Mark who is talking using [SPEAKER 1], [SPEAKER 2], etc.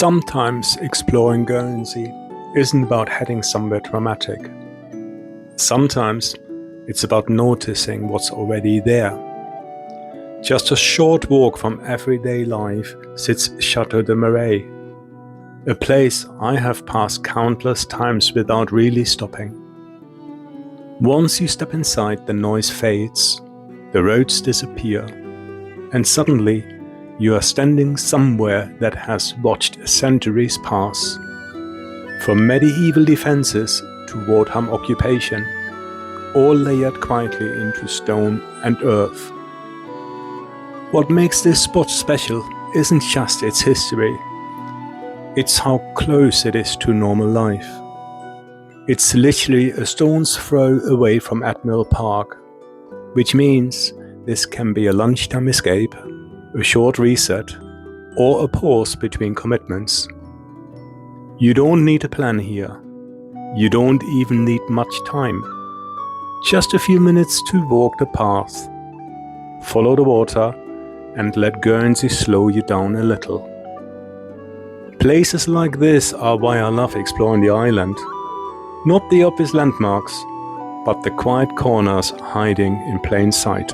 [SPEAKER 1] Sometimes exploring Guernsey isn't about heading somewhere dramatic. Sometimes it's about noticing what's already there. Just a short walk from everyday life sits Château de Marais, a place I have passed countless times without really stopping. Once you step inside, the noise fades, the roads disappear, and suddenly you are standing somewhere that has watched centuries pass. From medieval defenses to wartime occupation, all layered quietly into stone and earth. What makes this spot special isn't just its history, it's how close it is to normal life. It's literally a stone's throw away from Admiral Park, which means this can be a lunchtime escape, a short reset, or a pause between commitments. You don't need a plan here. You don't even need much time. Just a few minutes to walk the path, follow the water, and let Guernsey slow you down a little. Places like this are why I love exploring the island. Not the obvious landmarks, but the quiet corners hiding in plain sight.